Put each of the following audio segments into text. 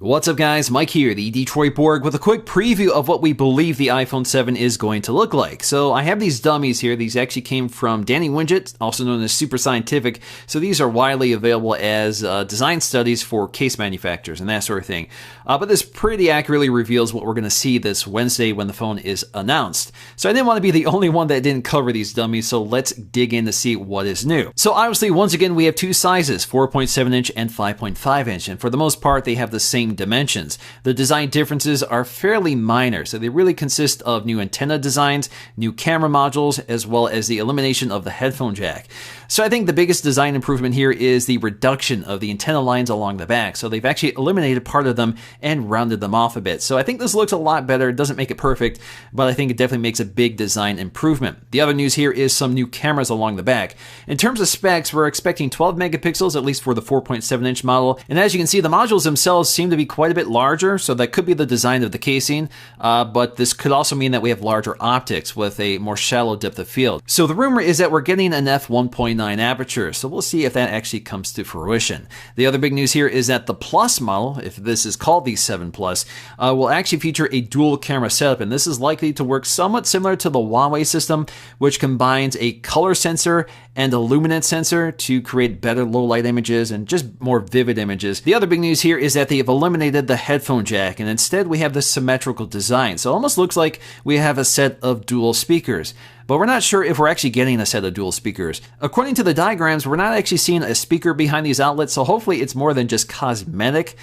What's up guys, Mike here, the Detroit Borg, with a quick preview of what we believe the iPhone 7 is going to look like. So I have these dummies here. These actually came from Danny Winget, also known as Super Scientific. So these are widely available as design studies for case manufacturers and that sort of thing. But this pretty accurately reveals what we're going to see this Wednesday when the phone is announced. So I didn't want to be the only one that didn't cover these dummies, so let's dig in to see what is new. So obviously, once again, we have two sizes, 4.7 inch and 5.5 inch, and for the most part, they have the same dimensions. The design differences are fairly minor, so they really consist of new antenna designs, new camera modules, as well as the elimination of the headphone jack. So I think the biggest design improvement here is the reduction of the antenna lines along the back. So they've actually eliminated part of them and rounded them off a bit. So I think this looks a lot better. It doesn't make it perfect, but I think it definitely makes a big design improvement. The other news here is some new cameras along the back. In terms of specs, we're expecting 12 megapixels, at least for the 4.7 inch model. And as you can see, the modules themselves seem to be quite a bit larger, so that could be the design of the casing, but this could also mean that we have larger optics with a more shallow depth of field. So the rumor is that we're getting an f1.9 aperture, so we'll see if that actually comes to fruition. The other big news here is that the Plus model, if this is called the 7 Plus, will actually feature a dual camera setup, and this is likely to work somewhat similar to the Huawei system, which combines a color sensor and a luminance sensor to create better low light images and just more vivid images. The other big news here is that they have eliminated the headphone jack, and instead we have this symmetrical design. So it almost looks like we have a set of dual speakers. But we're not sure if we're actually getting a set of dual speakers. According to the diagrams, we're not actually seeing a speaker behind these outlets, so hopefully it's more than just cosmetic,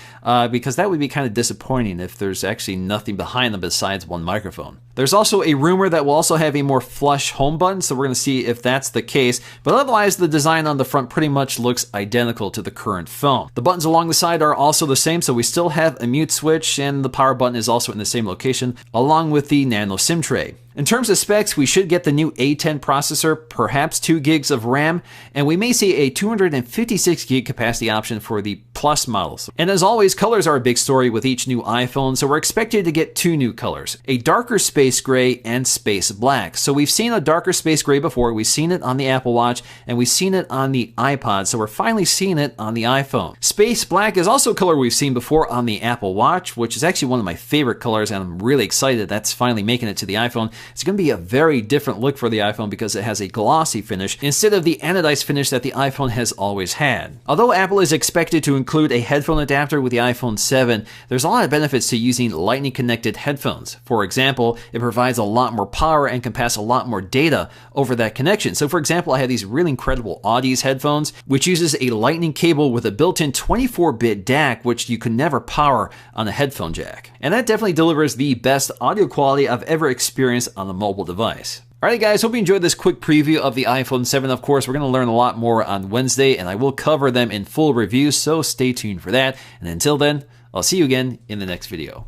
because that would be kind of disappointing if there's actually nothing behind them besides one microphone. There's also a rumor that we'll also have a more flush home button, so we're going to see if that's the case, but otherwise the design on the front pretty much looks identical to the current phone. The buttons along the side are also the same, so we still have a mute switch, and the power button is also in the same location, along with the nano SIM tray. In terms of specs, we should get the new A10 processor, perhaps 2 gigs of RAM, and we may see a 256 gig capacity option for the Plus models. And as always, colors are a big story with each new iPhone, so we're expected to get 2 new colors, a darker space gray and space black. So we've seen a darker space gray before, we've seen it on the Apple Watch, and we've seen it on the iPod, so we're finally seeing it on the iPhone. Space black is also a color we've seen before on the Apple Watch, which is actually one of my favorite colors, and I'm really excited that's finally making it to the iPhone. It's going to be a very different look for the iPhone because it has a glossy finish instead of the anodized finish that the iPhone has always had. Although Apple is expected to include a headphone adapter with the iPhone 7, there's a lot of benefits to using lightning connected headphones. For example, it provides a lot more power and can pass a lot more data over that connection. So for example, I have these really incredible Audeze headphones, which uses a lightning cable with a built-in 24-bit DAC, which you can never power on a headphone jack. And that definitely delivers the best audio quality I've ever experienced on a mobile device. Alright guys, hope you enjoyed this quick preview of the iPhone 7. Of course, we're going to learn a lot more on Wednesday, and I will cover them in full review, so stay tuned for that. And until then, I'll see you again in the next video.